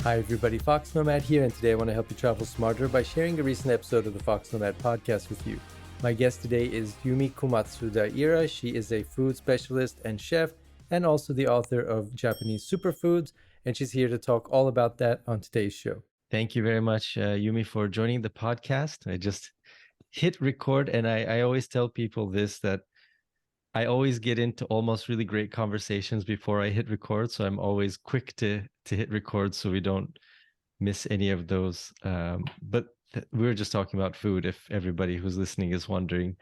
Hi everybody, foXnoMad here, and today I want to help you travel smarter by sharing a recent episode of the foXnoMad podcast with you. My guest today is Yumi Komatsudaira. She is a food specialist and chef, and also the author of Japanese Superfoods, and she's here to talk all about that on today's show. Thank you very much, Yumi, for joining the podcast. I just hit record, and I always tell people this, that I always get into almost really great conversations before I hit record, so I'm always quick to hit record so we don't miss any of those. But we were just talking about food, if everybody who's listening is wondering.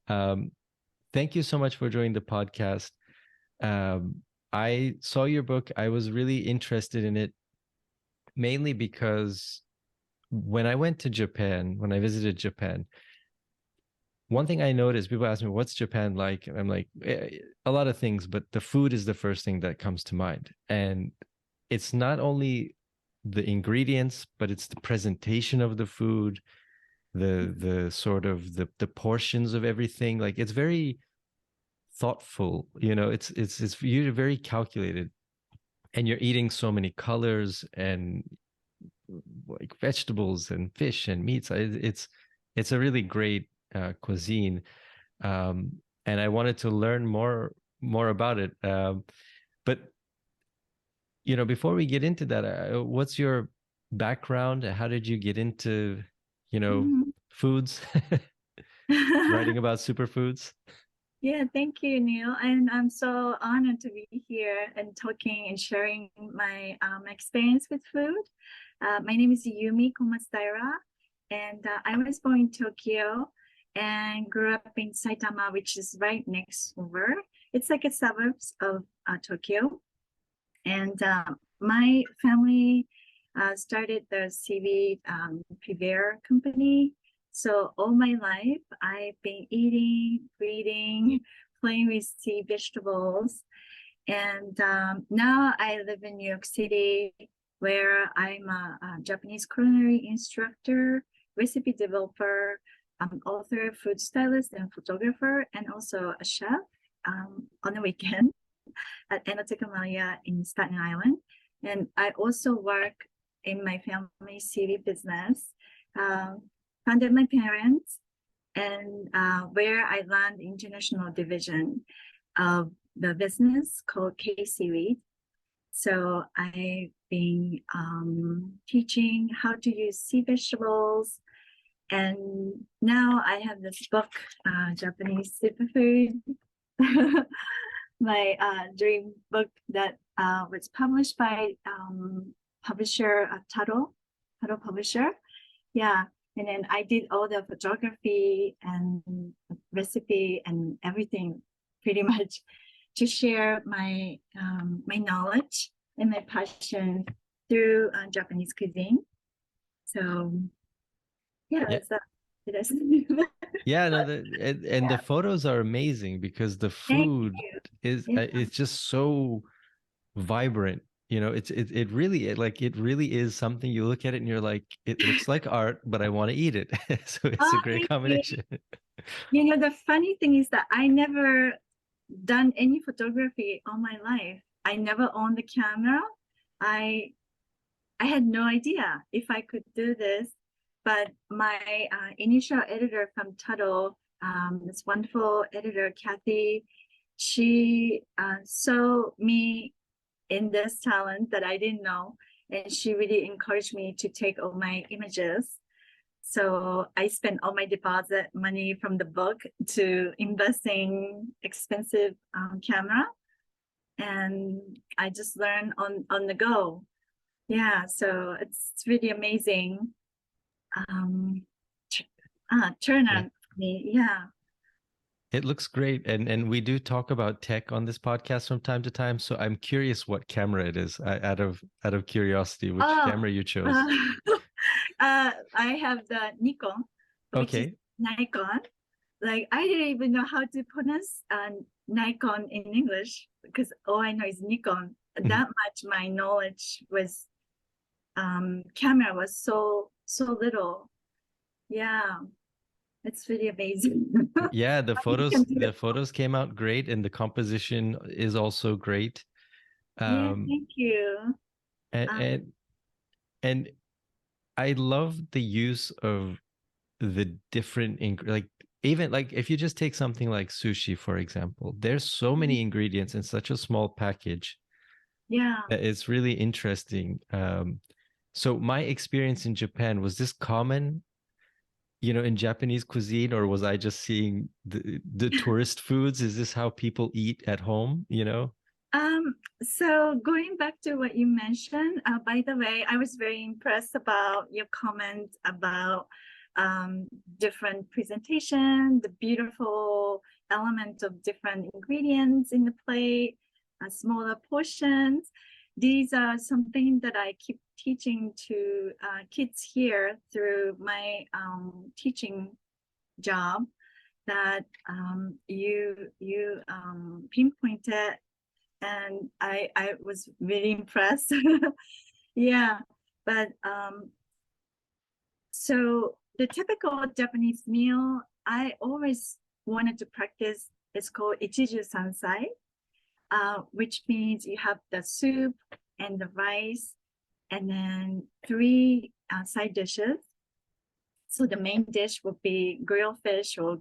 Thank you so much for joining the podcast. I saw your book. I was really interested in it, mainly because when I visited Japan, one thing I noticed, people ask me, what's Japan like? And I'm like, a lot of things, but the food is the first thing that comes to mind. And it's not only the ingredients, but it's the presentation of the food, the sort of the portions of everything. Like, it's very thoughtful, it's you're very calculated, and you're eating so many colors and like vegetables and fish and meats. It's a really great cuisine, and I wanted to learn more about it. But before we get into that, what's your background? How did you get into foods, writing about superfoods? Yeah, thank you, Neil. And I'm so honored to be here and talking and sharing my experience with food. My name is Yumi Komatsudaira, and I was born in Tokyo and grew up in Saitama, which is right next over. It's like a suburbs of Tokyo. And my family started the seaweed purveyor company. So all my life, I've been eating, breathing, playing with sea vegetables. And now I live in New York City, where I'm a Japanese culinary instructor, recipe developer, author, food stylist, and photographer, and also a chef on the weekend at Enoteca Maya in Staten Island. And I also work in my family CV business, funded my parents, and where I learned international division of the business called K Seaweed. So I've been teaching how to use sea vegetables. And now I have this book, Japanese Superfood, my dream book that was published by publisher Taro Publisher. Yeah. And then I did all the photography and recipe and everything pretty much to share my my knowledge and my passion through Japanese cuisine. So yeah, that's that. Did I say Yeah, no, and the photos are amazing because the Thank food you. is Yeah. it's just so vibrant. It really is something. You look at it and you're like, it looks like art, but I want to eat it. So it's a Oh, great thank you. combination. The funny thing is that I never done any photography all my life. I never owned the camera. I I had no idea if I could do this, but my initial editor from Tuttle, this wonderful editor, Kathy, she saw me in this talent that I didn't know, and she really encouraged me to take all my images. So I spent all my deposit money from the book to investing expensive camera, and I just learned on the go. Yeah, so it's really amazing. Turn Yeah. on me. Yeah. It looks great. And we do talk about tech on this podcast from time to time. So I'm curious what camera it is, out of curiosity, which Oh, camera you chose. uh, I have the Nikon, which is Okay. Nikon. Like I didn't even know how to pronounce Nikon in English because all I know is Nikon. Mhm. That much my knowledge was camera was so little. Yeah, it's really amazing. Yeah, You can do the it. photos came out great, and the composition is also great. Yeah, Um, thank you. and, Um, and And I love the use of the different like even like if you just take something like sushi for example, there's so Mhm. many ingredients in such a small package Yeah. that it's really interesting. So my experience in Japan, was this common, in Japanese cuisine, or was I just seeing the tourist foods? Is this how people eat at home, So going back to what you mentioned, by the way, I was very impressed about your comment about um, different presentation, the beautiful element of different ingredients in the plate, smaller portions. These are something that I keep teaching to kids here through my teaching job. That you pinpointed, and I was really impressed. Yeah, but so the typical Japanese meal I always wanted to practice is called ichiju sansai, which means you have the soup and the rice, and then three side dishes. So the main dish would be grilled fish or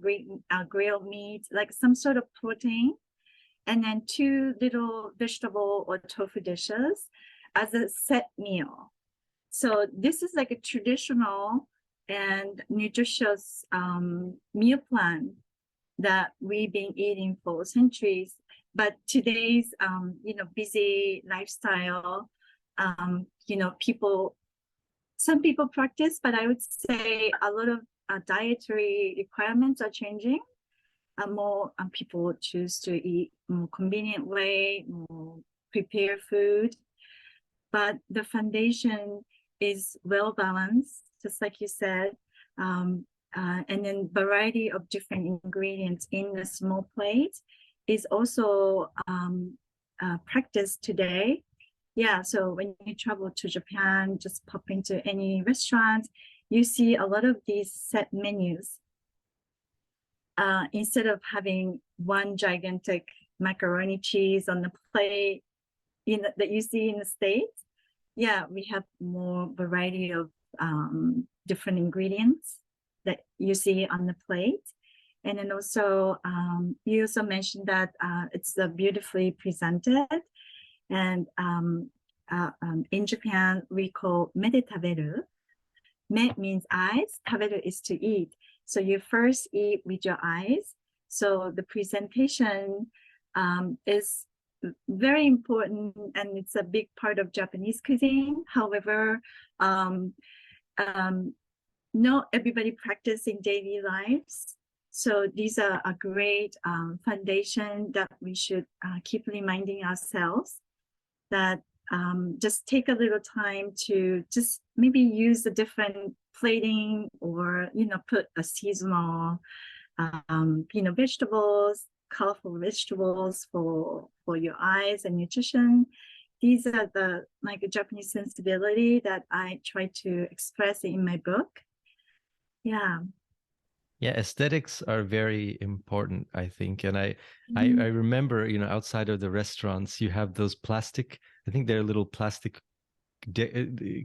grilled meat, like some sort of protein, and then two little vegetable or tofu dishes as a set meal. So this is like a traditional and nutritious meal plan that we've been eating for centuries. But today's busy lifestyle, people, some people practice, but I would say a lot of dietary requirements are changing. More people choose to eat more convenient way, more prepare food, but the foundation is well balanced, just like you said, and then variety of different ingredients in a small plate is also practiced today. Yeah, so when you travel to Japan, just pop into any restaurant, you see a lot of these set menus. Instead of having one gigantic macaroni cheese on the plate that you see in the States, yeah, we have more variety of different ingredients that you see on the plate. And then also, you also mentioned that it's beautifully presented. And in Japan, we call mede taberu. Me means eyes, taberu is to eat. So you first eat with your eyes. So the presentation is very important, and it's a big part of Japanese cuisine. However, um, um, not everybody practice in daily lives. So these are a great foundation that we should keep reminding ourselves that just take a little time to just maybe use a different plating, or put a seasonal vegetables, colorful vegetables for your eyes and nutrition. These are the like a Japanese sensibility that I try to express in my book. Yeah. Yeah, aesthetics are very important, I think. And I Mhm. remember, outside of the restaurants, you have those plastic, I think they're little plastic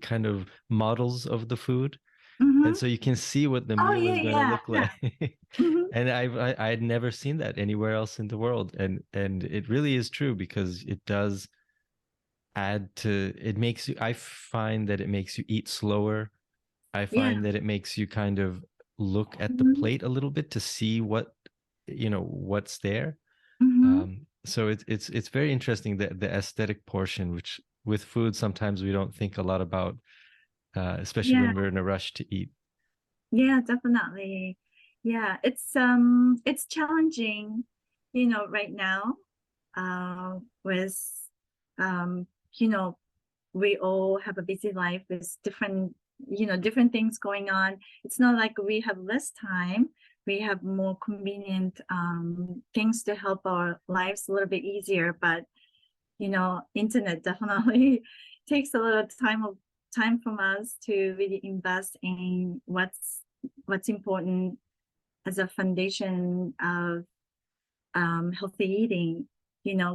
kind of models of the food. And Mhm. so you can see what the Oh meal yeah, is going to yeah, look yeah. like. Mhm. And I'd never seen that anywhere else in the world. And it really is true, because it does add to, it makes you, I find that it makes you eat slower. I Yeah. find that it makes you kind of look at the Mhm. plate a little bit to see what's there. Mhm. So it's very interesting, the aesthetic portion, which with food sometimes we don't think a lot about, especially Yeah. when we're in a rush to eat. Yeah, definitely. Yeah, it's challenging, right now, with um, you know, we all have a busy life with different things going on. It's not like we have less time. We have more convenient things to help our lives a little bit easier, but internet definitely takes a lot of time from us to really invest in what's important as a foundation of healthy eating.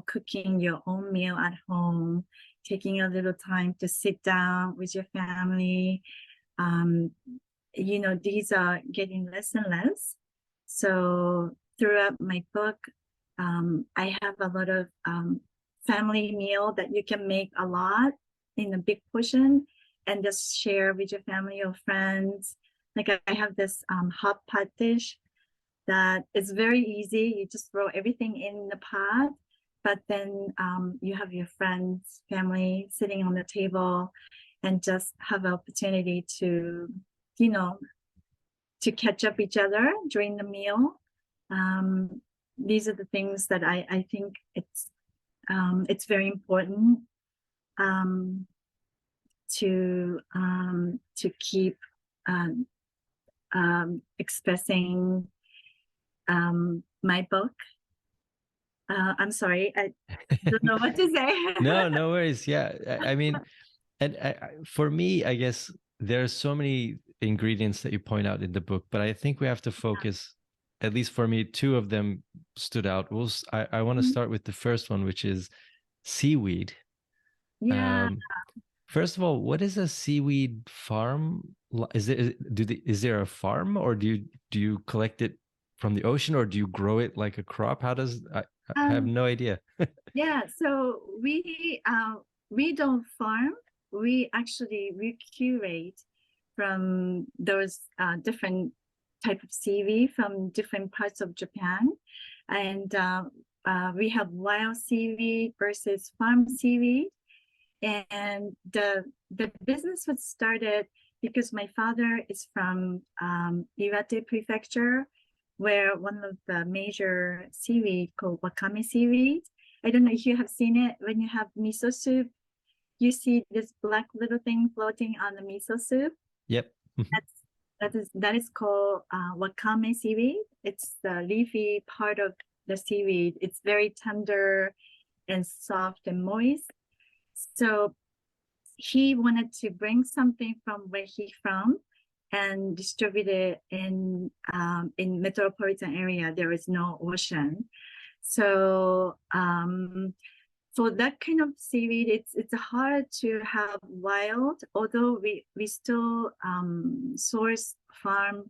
cooking your own meal at home, taking a little time to sit down with your family. Um, these are getting less and less. So throughout my book, I have a lot of family meal that you can make a lot in a big portion and just share with your family or friends. Like I have this hot pot dish that is very easy. You just throw everything in the pot, but then you have your friends, family sitting on the table and just have an opportunity to, you know, to catch up each other during the meal. These are the things that I think it's very important um, to keep um, expressing my book. I'm sorry, I don't know what to say. No, no worries. Yeah, I mean, and for me, I guess there are so many ingredients that you point out in the book, but I think we have to focus. At least for me, two of them stood out. I want to start with the first one, which is seaweed. Yeah. Um, First of all, what is a seaweed farm? Is there a farm, or do you collect it from the ocean, or do you grow it like a crop? How does I have Um, no idea. yeah, so we don't farm. We curate from those different type of seaweed from different parts of Japan, and we have wild seaweed versus farm seaweed. And the business was started because my father is from Iwate Prefecture, where one of the major seaweed called wakame seaweed. I don't know if you have seen it. When you have miso soup, you see this black little thing floating on the miso soup. Yep. That's that is called wakame seaweed. It's the leafy part of the seaweed. It's very tender and soft and moist. So he wanted to bring something from where he's from and distribute it in metropolitan area. There is no ocean, so for that kind of seaweed, it's hard to have wild. Although we still source farm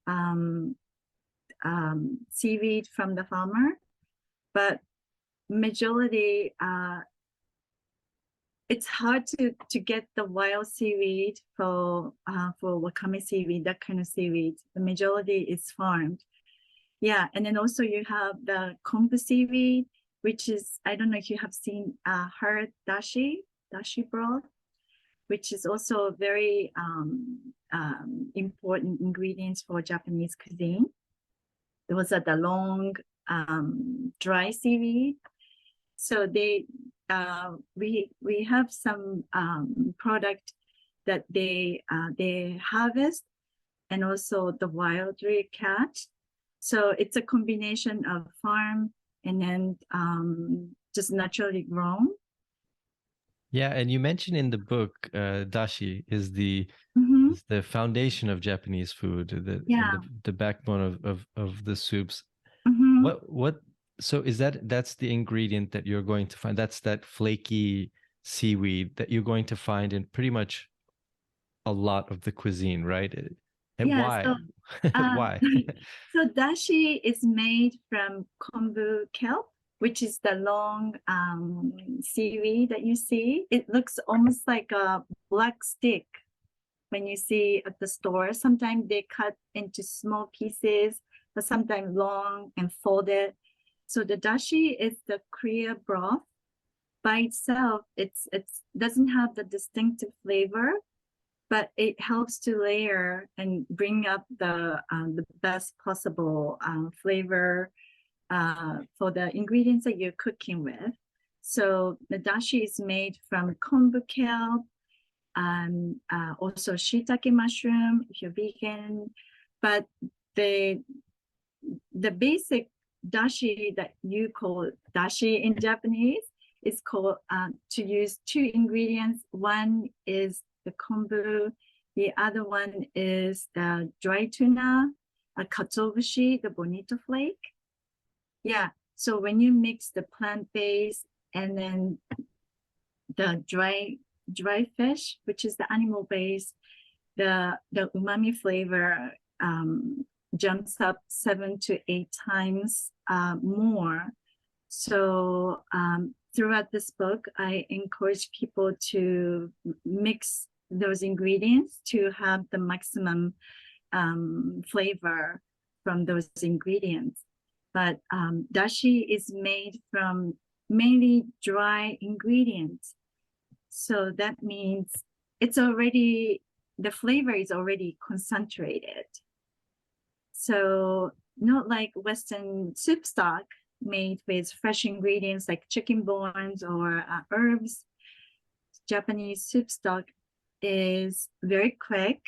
um, seaweed from the farmer, but majority it's hard to get the wild seaweed for wakame seaweed, that kind of seaweed. The majority is farmed. Yeah, and then also you have the kombu seaweed, which is, I don't know if you have seen her dashi broth, which is also very important ingredients for Japanese cuisine. Those are the long dry seaweed. So we have some product that they harvest and also the wildly catch. So it's a combination of farm and then just naturally grown. Yeah, and you mentioned in the book, dashi is the Mm-hmm. is the foundation of Japanese food, and Yeah. the backbone of the soups. Mm-hmm. What so is that's the ingredient that you're going to find? That's that flaky seaweed that you're going to find in pretty much a lot of the cuisine, right? And Yeah. why? So um, Why? so dashi is made from kombu kelp, which is the long seaweed that you see. It looks almost like a black stick when you see at the store. Sometimes they cut into small pieces, but sometimes long and folded. So the dashi is the clear broth. By itself, it's doesn't have the distinctive flavor, but it helps to layer and bring up the best possible flavor for the ingredients that you're cooking with. So the dashi is made from kombu kelp, also shiitake mushroom if you're vegan, but the the basic dashi that you call dashi in Japanese is called to use two ingredients. One is the kombu, the other one is the dry tuna, a katsuobushi, the bonito flake. Yeah, So when you mix the plant-based and then the dry fish, which is the animal-based, the umami flavor jumps up 7 to 8 times more. So throughout this book, I encourage people to mix those ingredients to have the maximum flavor from those ingredients. But dashi is made from mainly dry ingredients. So that means the flavor is already concentrated. So not like Western soup stock made with fresh ingredients like chicken bones or herbs. Japanese soup stock is very quick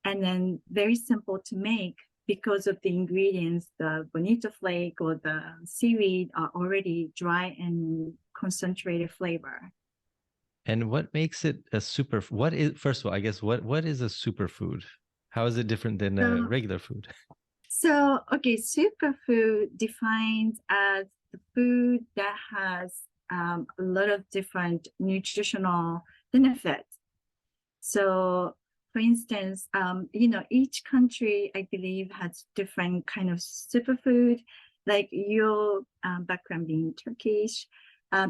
and then very simple to make because of the ingredients. The bonito flake or the seaweed are already dry and concentrated flavor. And what makes it a what is, first of all, I guess, what is a superfood? How is it different than a regular food? So, okay, superfood defined as the food that has a lot of different nutritional benefits. So, for instance, each country, I believe, has different kind of superfood. Like your background being Turkish,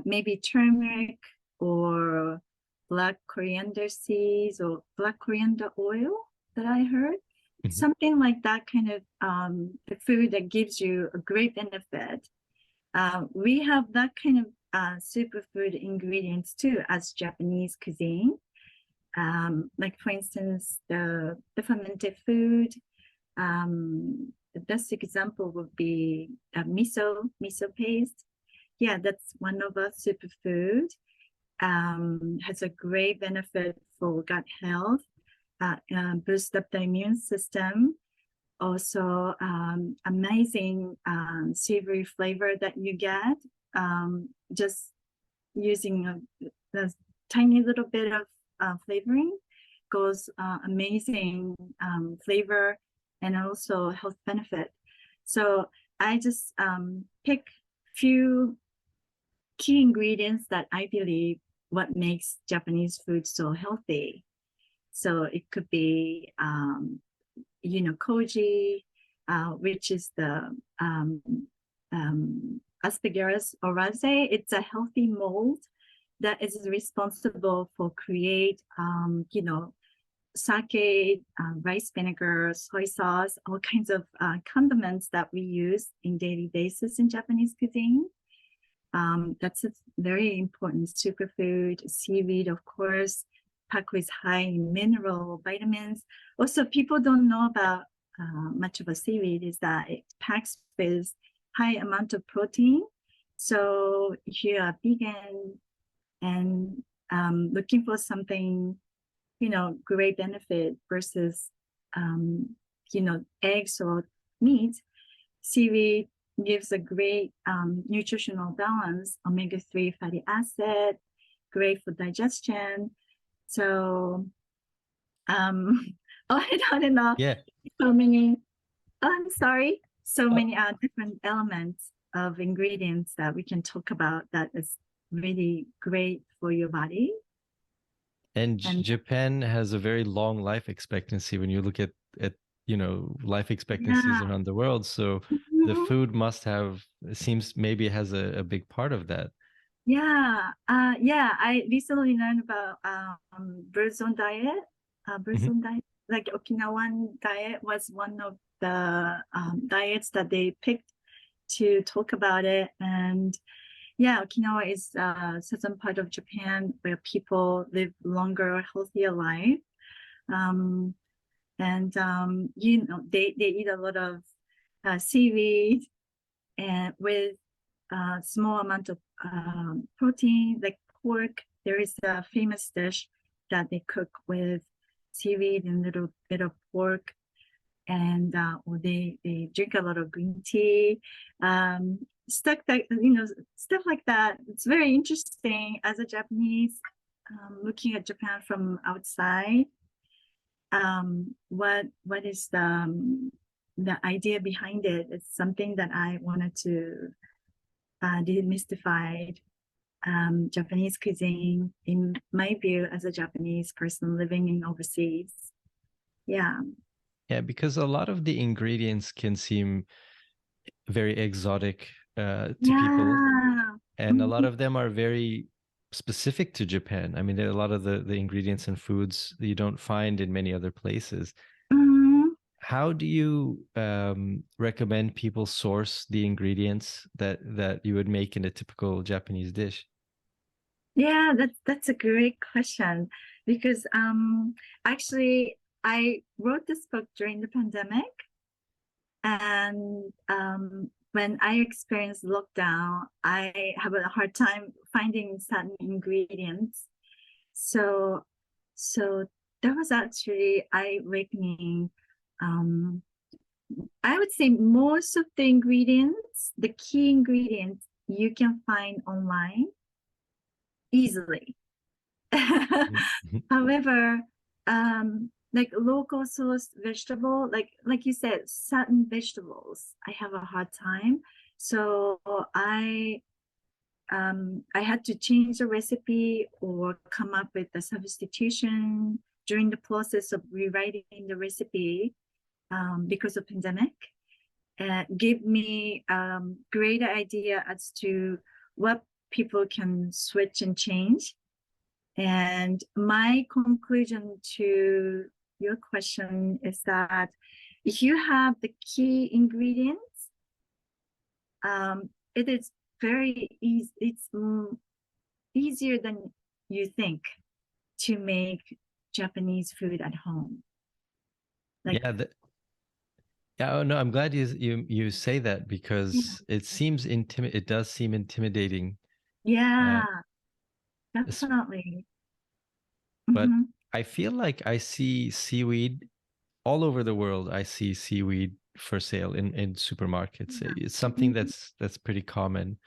maybe turmeric or black coriander seeds or black coriander oil that I heard. Something like that kind of the food that gives you a great benefit. We have that kind of superfood ingredients too as Japanese cuisine. Like for instance, the fermented food. The best example would be miso paste. Yeah, that's one of our superfood. Has a great benefit for gut health. Boost up the immune system. Also, amazing savory flavor that you get just using a tiny little bit of flavoring goes amazing flavor and also health benefit. So I just pick few key ingredients that I believe what makes Japanese food so healthy. So it could be, koji, which is the Aspergillus oryzae. It's a healthy mold that is responsible for create, sake, rice vinegar, soy sauce, all kinds of condiments that we use in daily basis in Japanese cuisine. That's a very important superfood. Seaweed, of course, packed with high in mineral, vitamins. Also, people don't know about much of a seaweed is that it packs with high amount of protein. So if you are vegan and looking for something, great benefit versus, eggs or meat, seaweed gives a great nutritional balance, omega-3 fatty acid, great for digestion. So, I don't know. Yeah. So many, I'm sorry, so many different elements of ingredients that we can talk about that is really great for your body. And Japan has a very long life expectancy when you look at life expectancies around the world. So the food must have, seems maybe it has a big part of that. Yeah. I recently learned about birds on diet. Like Okinawan diet was one of the diets that they picked to talk about it. And yeah, Okinawa is a southern part of Japan where people live longer, healthier life. They eat a lot of seaweed and with a small amount of protein, like pork. There is a famous dish that they cook with seaweed and a little bit of pork, and or they drink a lot of green tea. Stuff like that. It's very interesting as a Japanese, looking at Japan from outside. What is the idea behind it? It's something that I wanted to demystified Japanese cuisine in my view as a Japanese person living in overseas. Yeah. Yeah, because a lot of the ingredients can seem very exotic to people, Yeah. and a lot Mhm. of them are very specific to Japan. I mean, there are a lot of the ingredients and foods that you don't find in many other places. Mhm. How do you recommend people source the ingredients that you would make in a typical Japanese dish? Yeah, that's a great question because actually I wrote this book during the pandemic, and when I experienced lockdown, I have a hard time finding certain ingredients. So so that was actually eye-awakening. Um, I would say most of the ingredients, the key ingredients, you can find online easily. Mhm. However, like local sourced vegetable, like you said, certain vegetables, I have a hard time. So I had to change the recipe or come up with a substitution during the process of rewriting the recipe because of pandemic. Give me greater idea as to what people can switch and change. And my conclusion to your question is that if you have the key ingredients, it is very easy. It's easier than you think to make Japanese food at home. Like, Yeah, yeah. Oh no, I'm glad you say that yeah, because it seems it does seem intimidating. Uh, yeah, es- definitely. but Mm-hmm. I feel like I see seaweed all over the world. I see seaweed for sale in supermarkets. Yeah. It's something Mm-hmm. that's pretty common.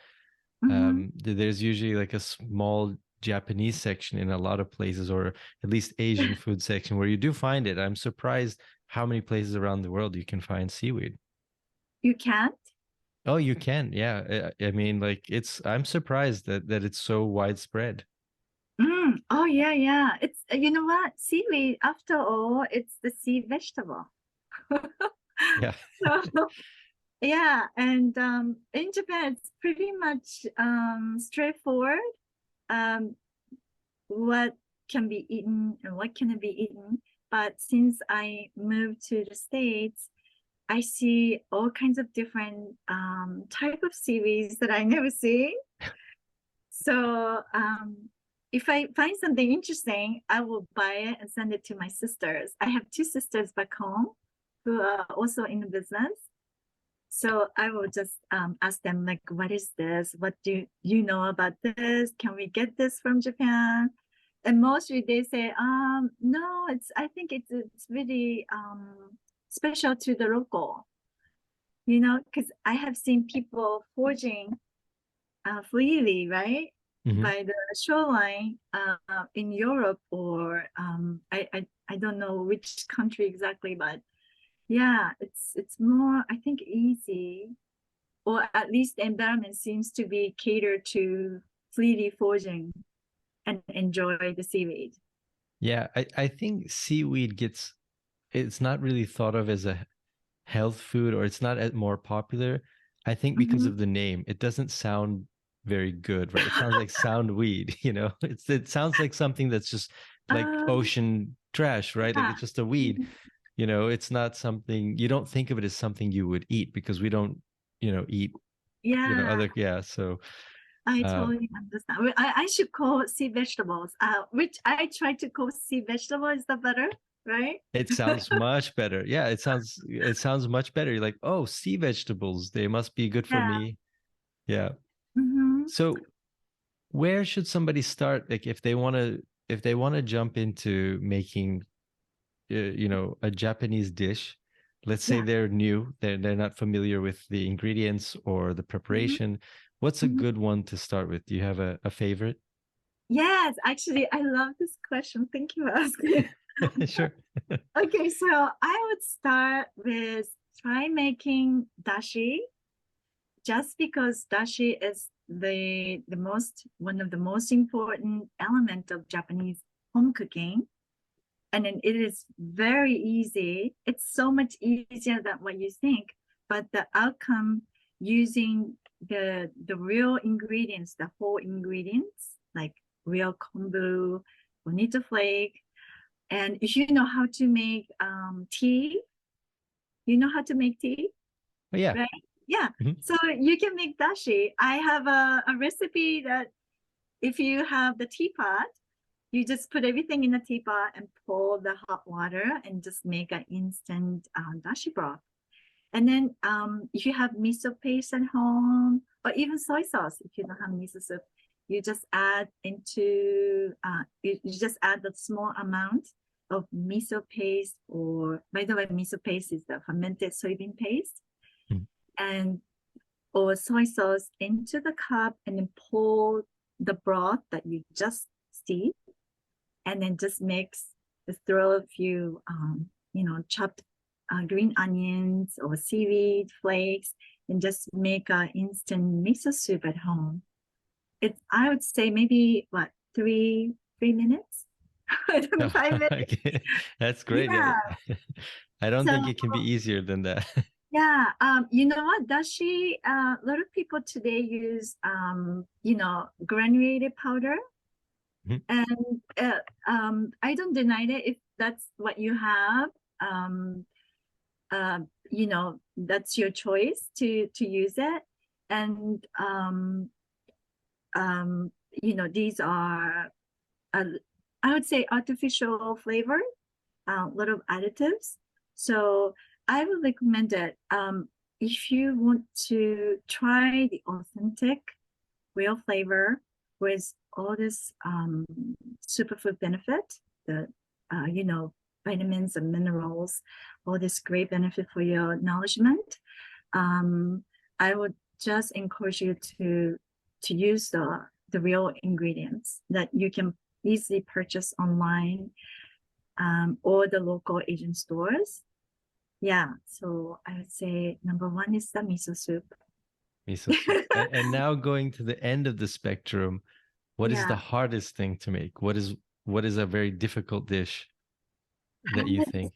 Mm-hmm. There's usually like a small Japanese section in a lot of places, or at least Asian food section where you do find it. I'm surprised how many places around the world you can find seaweed. You can't? Oh, you can. Yeah. I mean, like I'm surprised that it's so widespread. Mm. Oh, yeah, yeah. It's, you know what? Seaweed, after all, it's the sea vegetable. Yeah. So, yeah, and in Japan, it's pretty much straightforward. Um, what can be eaten and what cannot be eaten. But since I moved to the States, I see all kinds of different type of seaweeds that I never see. So if I find something interesting, I will buy it and send it to my sisters. I have two sisters back home who are also in the business. So I will just ask them like, what is this? What do you know about this? Can we get this from Japan? And mostly they say, no, I think it's really special to the local, because I have seen people foraging freely, right? Hmm. By the shoreline in Europe or I don't know which country exactly, but yeah, it's more, I think, easy, or at least the environment seems to be catered to freely foraging and enjoy the seaweed. Yeah. I think seaweed it's not really thought of as a health food, or it's not more popular. I think because Mm-hmm. of the name, it doesn't sound very good, right? It sounds like sound weed, it sounds like something that's just like um, ocean trash, right? Like yeah. it's just a weed. It's not something you don't think of it as something you would eat because we don't, eat, Yeah, yeah. So I uh totally understand. Well, I should call sea vegetables, which I try to call sea vegetable. Is that better? Right? it sounds much better. Yeah, it sounds much better. You're like, oh, sea vegetables, they must be good for Yeah. me. Yeah. Mm-hmm. So where should somebody start, like if they want to jump into making a Japanese dish? Let's say Yeah. they're new, they're not familiar with the ingredients or the Mm-hmm. preparation. What's a Mm-hmm. good one to start with? Do you have a favorite? Yes, actually, I love this question. Thank you for asking. Sure. Okay, so I would start with try making dashi. just because dashi is one of the most important element of Japanese home cooking, and then it is very easy. It's so much easier than what you think, but the outcome using the real ingredients, the whole ingredients, like real kombu, bonito flake, and if you know how to make tea, you know how to make tea, Oh, yeah. right? Yeah. Mhm. So you can make dashi. I have a recipe that if you have the teapot, you just put everything in the teapot and pour the hot water and just make an instant dashi broth. And then if you have miso paste at home, or even soy sauce, if you don't have miso soup, you just add you just add the small amount of miso paste, or by the way, miso paste is the fermented soybean paste, Mm. and or soy sauce into the cup, and then pour the broth that you just steeped, and then just mix, just throw a few, chopped green onions or seaweed flakes, and just make an instant miso soup at home. I would say maybe what, 3 minutes, 5 minutes. Okay. That's great. Yeah. I don't So think it can be easier than that. yeah, you know what, dashi, a lot of people today use granulated powder. Mhm. And I don't deny it if that's what you have. That's your choice to use it. And these are, uh, I would say, artificial flavor, a lot of additives. So I would recommend it. If you want to try the authentic real flavor with all this superfood benefit, the vitamins and minerals, all this great benefit for your nourishment. I would just encourage you to use the real ingredients that you can easily purchase online, or the local Asian stores. Yeah, so I would say number one is the miso soup. Miso soup. And now going to the end of the spectrum, what is the Yeah. hardest thing to make? What is a very difficult dish that you think?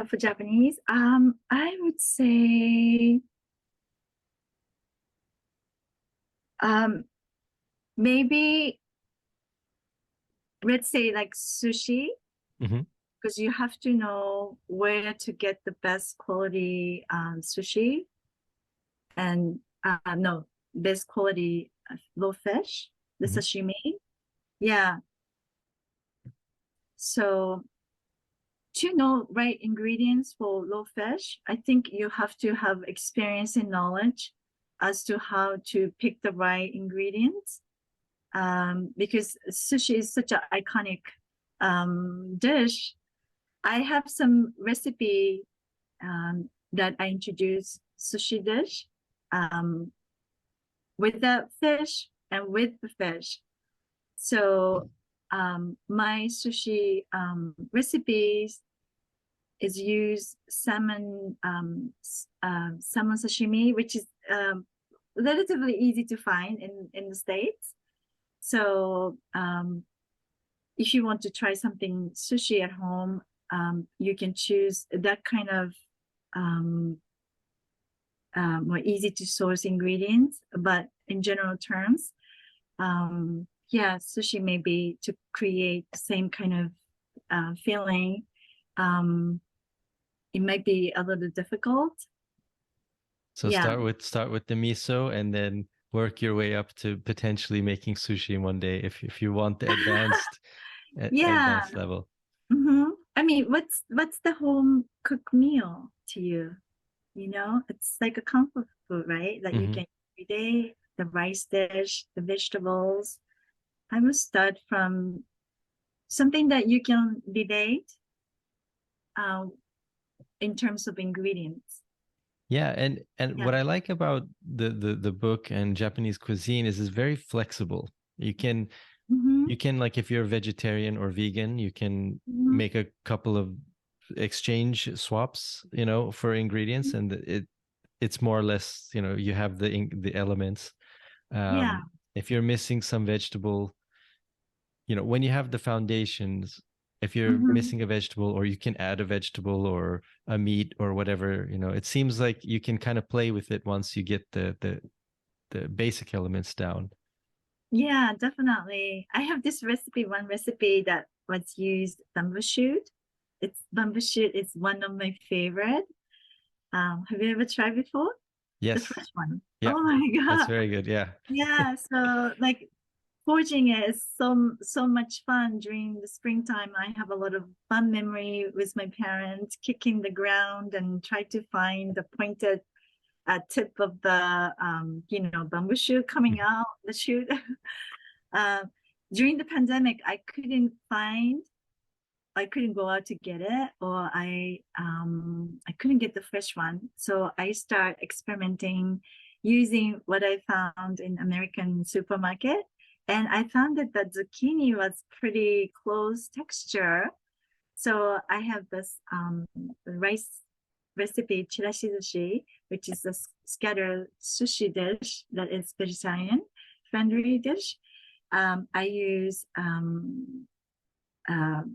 For Japanese, I would say um, maybe, let's say, like sushi, Mhm. because you have to know where to get the best quality sushi, and no, best quality raw fish, the Mhm. sashimi. Yeah. So to know right ingredients for raw fish, I think you have to have experience and knowledge as to how to pick the right ingredients. Because sushi is such an iconic dish. I have some recipe that I introduce sushi dish um, with the fish and with the fish. So my sushi recipes is use salmon sashimi, which is relatively easy to find in the States. So if you want to try something sushi at home, you can choose that kind of um, more easy to source ingredients. But in general terms, yeah, sushi may be to create the same kind of feeling. Um, it might be a little difficult. So Yeah. start with the miso and then work your way up to potentially making sushi one day if you want the Yeah. advanced level. I mean, what's the home cooked meal to you? It's like a comfort food, right? That you Mhm. can eat every day, the rice dish, the vegetables. I would start from something that you can relate uh, in terms of ingredients. Yeah, and Yeah. what I like about the book and Japanese cuisine is it's very flexible. You can Mm-hmm. you can like if you're vegetarian or vegan, you can Mm-hmm. make a couple of exchange swaps, for ingredients, and it's more or less, you have the elements. Yeah. If you're missing some vegetable, when you have the foundations, if you're Hmm. missing a vegetable, or you can add a vegetable or a meat or whatever, it seems like you can kind of play with it once you get the basic elements down. Yeah, definitely. I have this recipe, one recipe that was used bamboo shoot. It's bamboo shoot is one of my favorite. Have you ever tried before? The Yes. fresh one. Yeah. Oh my That's God. very good. Yeah. Yeah, so like forging it is so much fun during the springtime. I have a lot of fun memory with my parents kicking the ground and try to find the pointed tip of the bamboo shoot coming out the shoot. uh, During the pandemic, I couldn't go out to get it, or I couldn't get the fresh one. So I start experimenting using what I found in American supermarket. And I found that the zucchini was pretty close texture. So I have this rice recipe, chirashi sushi, which is a scattered sushi dish that is vegetarian friendly dish. I use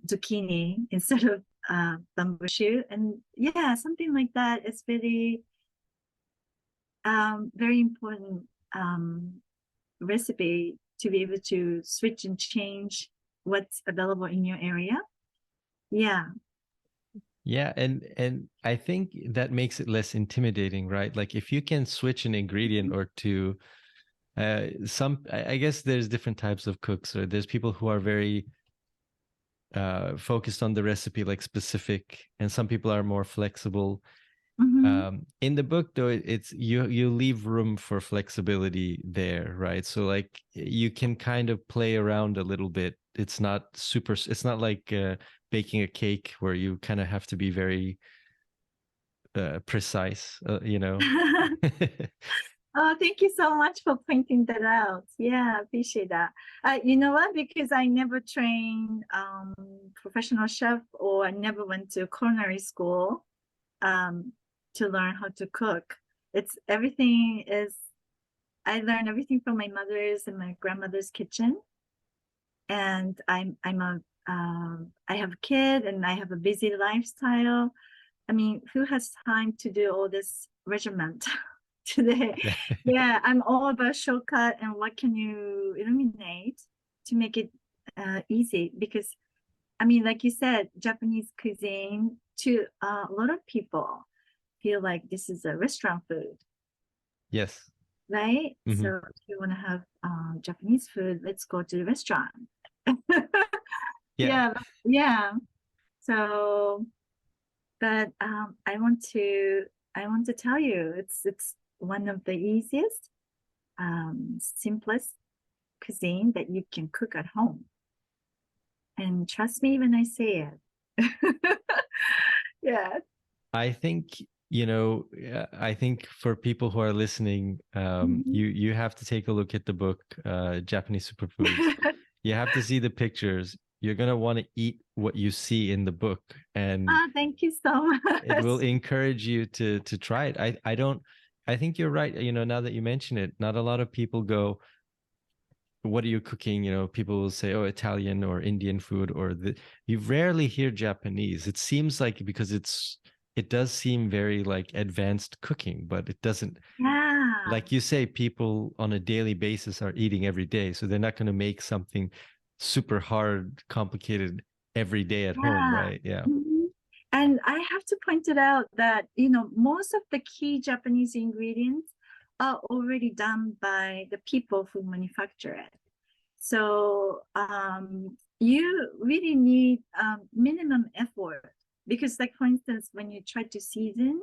zucchini instead of bamboo shoot, and yeah, something like that is very important recipe to be able to switch and change what's available in your area. Yeah. Yeah, and I think that makes it less intimidating, right? Like if you can switch an ingredient or two, I guess there's different types of cooks, or there's people who are very focused on the recipe, like specific, and some people are more flexible. Mm-hmm. In the book, though, it's you leave room for flexibility there, right? So like you can kind of play around a little bit. It's not super. It's not like baking a cake where you kind of have to be very precise. Oh, thank you so much for pointing that out. Yeah, appreciate that. You know what? Because I never trained professional chef, or I never went to culinary school um, to learn how to cook. It's everything is I learned everything from my mother's and my grandmother's kitchen, and I have a kid and I have a busy lifestyle. I mean, who has time to do all this regiment today? Yeah, I'm all about shortcut and what can you eliminate to make it easy. Because, I mean, like you said, Japanese cuisine to a lot of people feel like this is a restaurant food, Yes. right? Hmm. So if you want to have Japanese food, let's go to the restaurant. Yeah. Yeah, yeah. So but I want to tell you it's one of the easiest, simplest cuisine that you can cook at home. And trust me when I say it. Yeah. I think, I think for people who are listening, Mhm. you have to take a look at the book, Japanese Superfoods. You have to see the pictures. You're gonna want to eat what you see in the book, and Oh, thank you so it much. will encourage you to try it. I don't. I think you're right. Now that you mention it, not a lot of people go, what are you cooking? People will say, oh, Italian or Indian food, or you rarely hear Japanese. It seems like, because it does seem very like advanced cooking, but it doesn't. Yeah. Like you say, people on a daily basis are eating every day, so they're not going to make something super hard, complicated every day at home, Yeah. right? Yeah. Mhm. And I have to point it out that, most of the key Japanese ingredients are already done by the people who manufacture it. So you really need minimum effort, because, like, for instance, when you try to season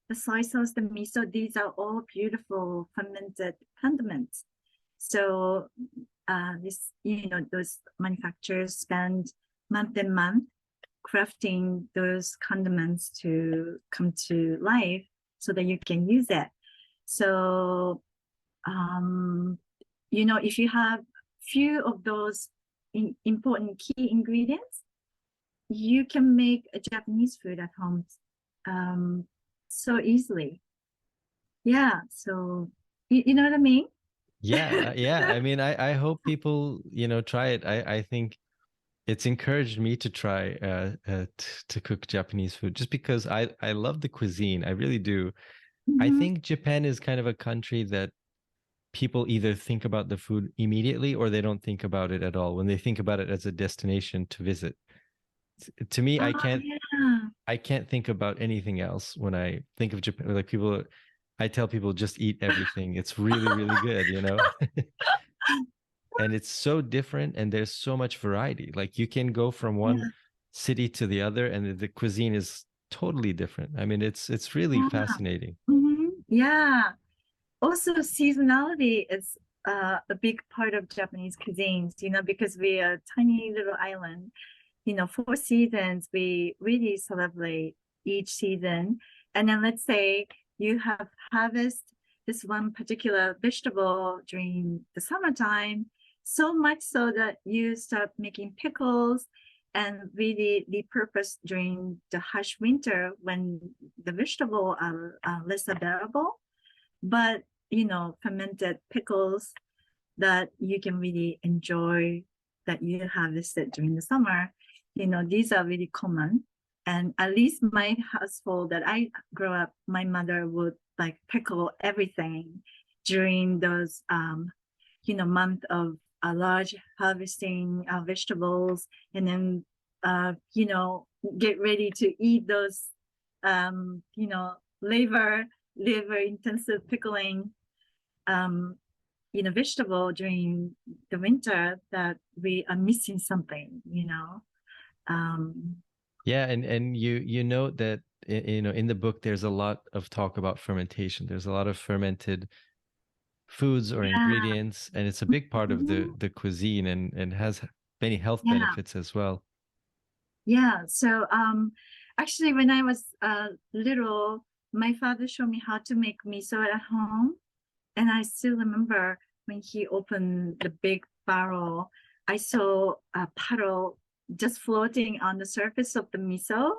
the soy sauce, the miso, these are all beautiful fermented condiments. So those manufacturers spend month and month crafting those condiments to come to life so that you can use it. So, um, if you have few of those important key ingredients, you can make a Japanese food at home so easily. Yeah. So you know what I mean? Yeah, yeah. I mean, I hope people, try it. I think it's encouraged me to try to cook Japanese food just because I love the cuisine. I really do. I Mhm. think Japan is kind of a country that people either think about the food immediately or they don't think about it at all when they think about it as a destination to visit. To me, Oh yeah. I can't think about anything else when I think of Japan. Like people, I tell people just eat everything. It's really, really good, and it's so different and there's so much variety. Like you can go from one Yeah. city to the other and the cuisine is totally different. I mean, it's really Yeah. fascinating. Yeah. Also, seasonality is a big part of Japanese cuisines, because we are a tiny little island. 4 seasons, we really celebrate each season. And then let's say you have harvest this one particular vegetable during the summertime, so much so that you start making pickles and really repurpose during the harsh winter when the vegetable are less available. But, fermented pickles that you can really enjoy that you harvested during the summer, these are really common. And at least my household that I grew up, my mother would like pickle everything during those, month of a large harvesting vegetables, and then, get ready to eat those, um, you know, labor, labor intensive pickling, um, vegetable during the winter that we are missing something. Um, Yeah, and you know that in the book there's a lot of talk about fermentation. There's a lot of fermented foods or yeah. ingredients, and it's a big part of Mhm. the cuisine and has many health Yeah. benefits as well. Yeah. So, actually, when I was little, my father showed me how to make miso at home. And I still remember when he opened the big barrel, I saw a puddle just floating on the surface of the miso.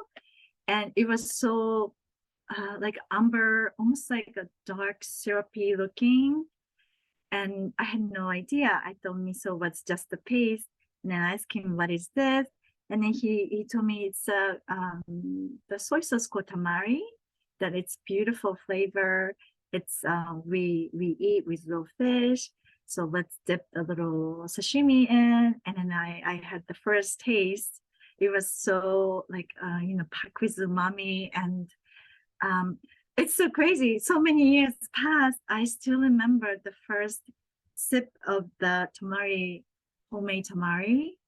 And it was so like amber, almost like a dark syrupy looking. And I had no idea. I thought miso was just the paste. And then I asked him, "What is this?" And then he told me it's the soy sauce called tamari, that it's beautiful flavor. It's we eat with raw fish. So let's dip a little sashimi in. And then I had the first taste. It was so like packed with umami, and um, it's so crazy. So many years passed. I still remember the first sip of the tamari, homemade tamari.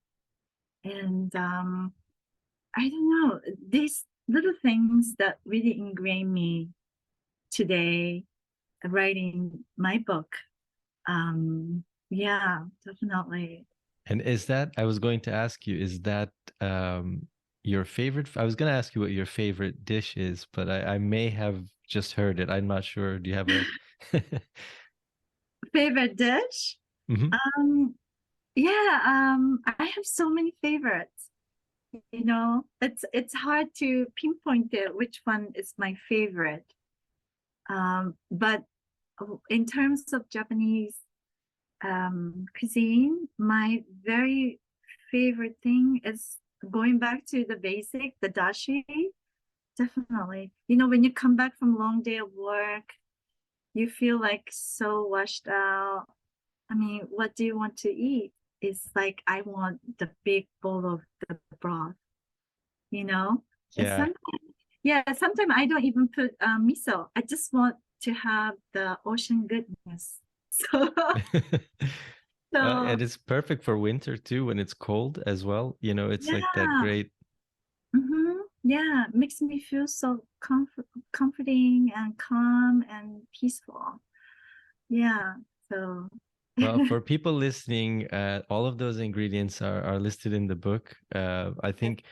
And I don't know, these little things that really ingrain me today, writing my book. Yeah, definitely. And is that, I was going to ask you, is that um your favorite? I was going to ask you what your favorite dish is, but I may have just heard it. I'm not sure. Do you have a Favorite dish? Mhm. Um, yeah, I have so many favorites. It's hard to pinpoint it which one is my favorite. But in terms of Japanese cuisine, my very favorite thing is going back to the basic, the dashi. Definitely. When you come back from a long day of work, you feel like so washed out. I mean, what do you want to eat? It's like I want the big bowl of the broth, you know? And Yeah. sometimes I don't even put miso. I just want to have the ocean goodness. So, so And it's perfect for winter too when it's cold as well. It's like that yeah, great. yeah, makes me feel so comforting and calm and peaceful. Yeah, so Well, for people listening, all of those ingredients are listed in the book. I think,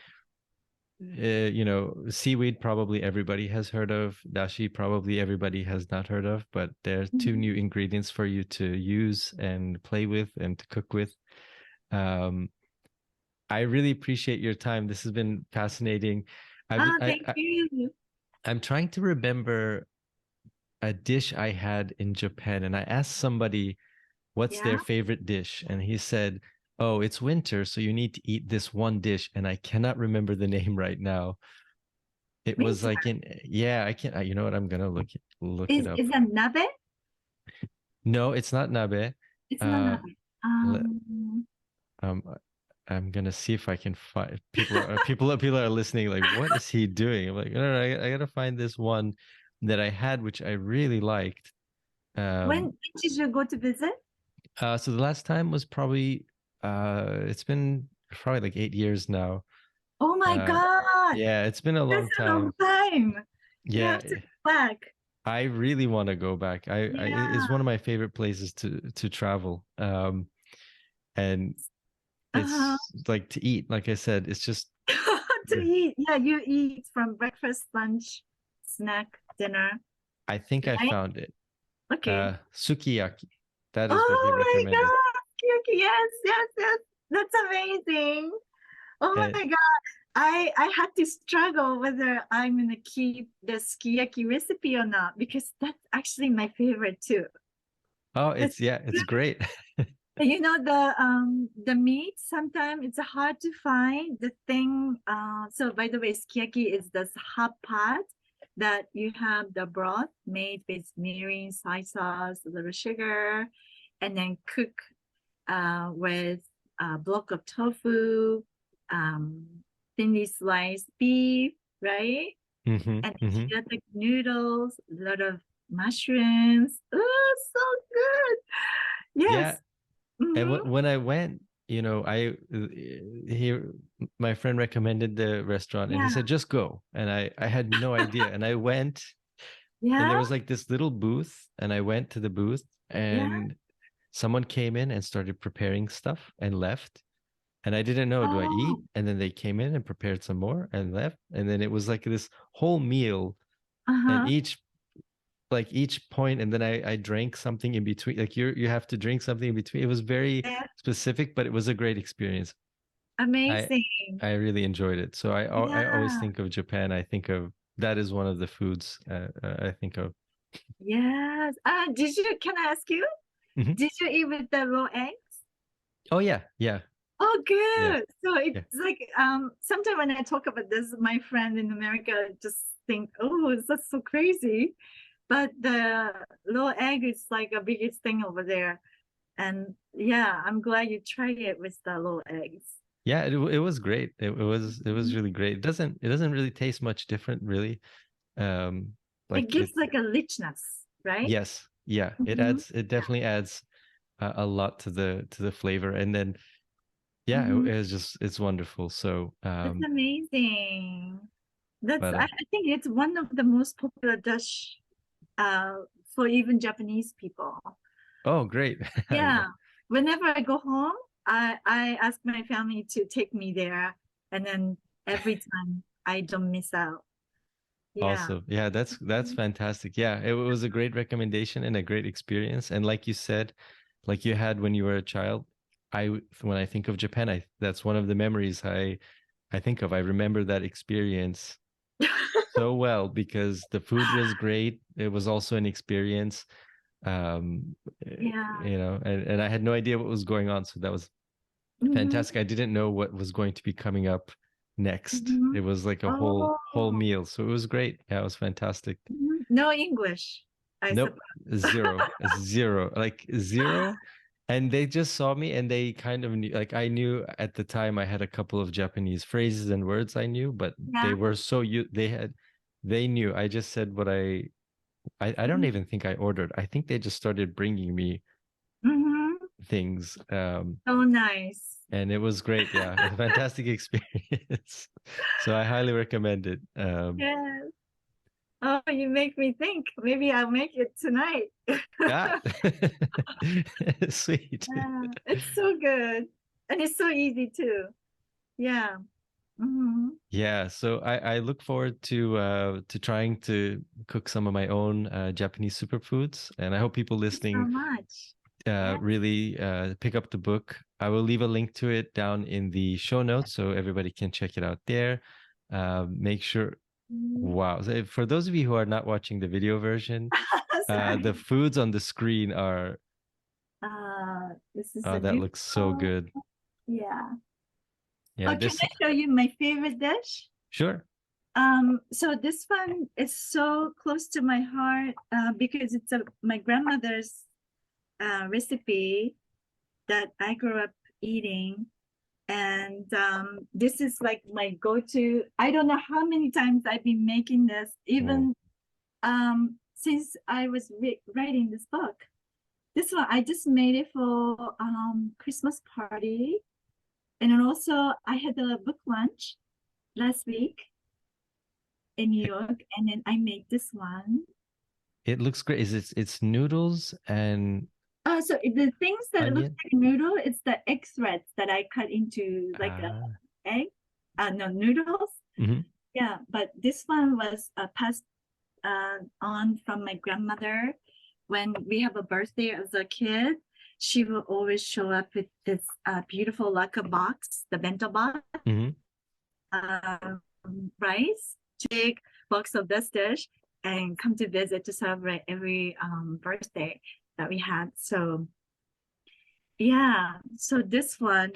seaweed probably everybody has heard of. Dashi probably everybody has not heard of, but there are two new Mhm. ingredients for you to use and play with and to cook with. Um, I really appreciate your time. This has been fascinating. Thank you. I'm trying to remember a dish I had in Japan, and I asked somebody what's their Yeah, favorite dish, and he said, "Oh, it's winter, so you need to eat this one dish," and I cannot remember the name right now. It was winter. like in yeah, I can't. You know what? I'm gonna look it up. Is that nabe? No, it's not nabe. It's not Uh, nabe. le- um, I'm gonna see if I can find people are listening. Like, what is he doing? I'm like, no, no, I gotta find this one that I had, which I really liked. When Um, did you go to visit? so the last time was probably it's been probably like 8 years now. Oh my Uh, God, yeah, it's been a that's long a long time. time. You Yeah, have to go back. I really want to go back. It's one Yeah. of my favorite places to travel. And Uh-huh. it's like to eat. Like I said, it's just To yeah. eat. Yeah, you eat from breakfast, lunch, snack, dinner, I think I right? found it. Okay. Sukiyaki. That is what he Oh my recommended. God. Okay, yes, yes, yes. That's amazing. Oh And my God. I had to struggle whether I'm gonna keep the sukiyaki recipe or not because that's actually my favorite too. oh, It's it's great. you know the meat sometimes it's hard to find the thing. So by the way, sukiyaki is this hot pot that you have the broth made with mirin, soy sauce, a little sugar, and then cook with a block of tofu, um, thinly sliced beef, right? And Hmm. shirataki noodles, a lot of mushrooms. Oh, so good. Yeah, Yes. and Mm-hmm. when I went, I he my friend recommended the restaurant, and he Yeah. said just go, and I had no idea, and I went, and Yeah. there was like this little booth, and I went to the booth, Yeah. and someone came in and started preparing stuff and left. And I didn't know, do I eat? Oh, And then they came in and prepared some more and left. And then it was like this whole meal. And uh-huh. each point, and then I drank something in between. Like you have to drink something in between. It was very Yeah. specific, but it was a great experience. I Amazing. I really enjoyed it. So I always Yeah. think of Japan. I think of that is one of the foods I think of. Yes. Did you, can I ask you, Mhm. did you eat with the raw eggs? Oh yeah, yeah, Oh, yeah, good. So it's yeah. like, sometimes when I talk about this, my friend in America just think, oh, that's so crazy. But the raw egg is like a biggest thing over there. And yeah, I'm glad you tried it with the raw eggs. Yeah, it was great. It was Mhm. really great. It doesn't really taste much different, really. Um, It like gives it. like a richness, right? Yes, yeah. It Hmm. adds. It definitely adds a lot to the flavor, and then yeah, Hmm. it's wonderful. So, That's amazing. That's but I think it's one of the most popular dish uh for even Japanese people. oh, great. Yeah. Whenever I go home, I ask my family to take me there, and then every time I don't miss out. Yeah. Awesome. Yeah, that's Mhm. fantastic. Yeah, it was a great recommendation and a great experience. And like you said, like you had when you were a child, when I think of Japan, I that's one of the memories I think of. I remember that experience so well because the food was great. It was also an experience. Yeah. And I had no idea what was going on. So that was Hmm. fantastic. I didn't know what was going to be coming up next. Hmm. It was like a whole Oh, meal. So it was great. Yeah, it was fantastic. mhm. No English, I Nope, suppose. zero, like zero. And they just saw me and they kind of knew, like I knew at the time I had a couple of Japanese phrases and words I knew, but they Yeah. were so they knew. I just said what I don't Mhm. even think I ordered. I think they just started bringing me Mhm. things. So nice. And it was great. Yeah, a fantastic experience. So I highly recommend it. Yes. Oh, you make me think. Maybe I'll make it tonight. Yeah, sweet. Yeah, it's so good. And it's so easy too. Yeah. Hmm. Yeah, so I look forward to trying to cook some of my own Japanese superfoods, and I hope people Thank you so listening much. Yeah. really pick up the book. I will leave a link to it down in the show notes so everybody can check it out there. Make sure. Wow. So for those of you who are not watching the video version, Sorry. the foods on the screen are, This is oh, a that looks so beautiful. good. Yeah. Yeah, Oh, can this, I show you my favorite dish? sure. So this one is so close to my heart because it's my grandmother's recipe that I grew up eating. And this is like my go-to. I don't know how many times I've been making this, Whoa. even since I was writing this book. This one, I just made it for Christmas party. And then also I had a book lunch last week in New It, York, and then I made this one. it looks great. It's noodles and So the things that it looks onion? like noodle, it's the egg threads that I cut into like a Ah. egg. No, noodles. Mhm. Yeah, but this one was passed on from my grandmother. When we have a birthday as a kid, she will always show up with this beautiful lacquer box, the bento box, Mhm. rice, big box of this dish, and come to visit to celebrate every birthday that we had. So yeah, so this one,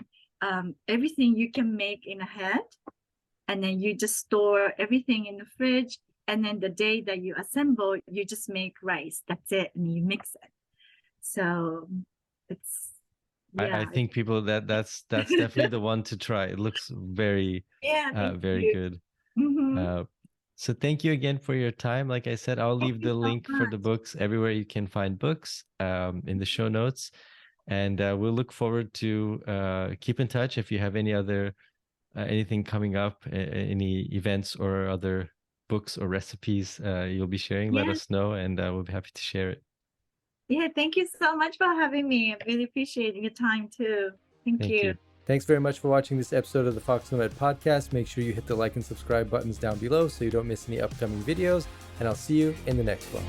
everything you can make in a head, and then you just store everything in the fridge. And then the day that you assemble, you just make rice. That's it, and you mix it. So it's I yeah, think people that's definitely the one to try. It looks very, yeah. Thank very you. good. Mm-hmm. Uh, so thank you again for your time. Like I said, I'll Thank leave you the so link for the much. books everywhere you can find books in the show notes. And we'll look forward to keep in touch if you have any other anything coming up, any events or other books or recipes you'll be sharing. Let Yes, us know, and we'll be happy to share it. yeah. Thank you so much for having me. I really appreciate your time too. Thank Thank you. you. Thanks very much for watching this episode of the foXnoMad podcast. Make sure you hit the like and subscribe buttons down below so you don't miss any upcoming videos, and I'll see you in the next one.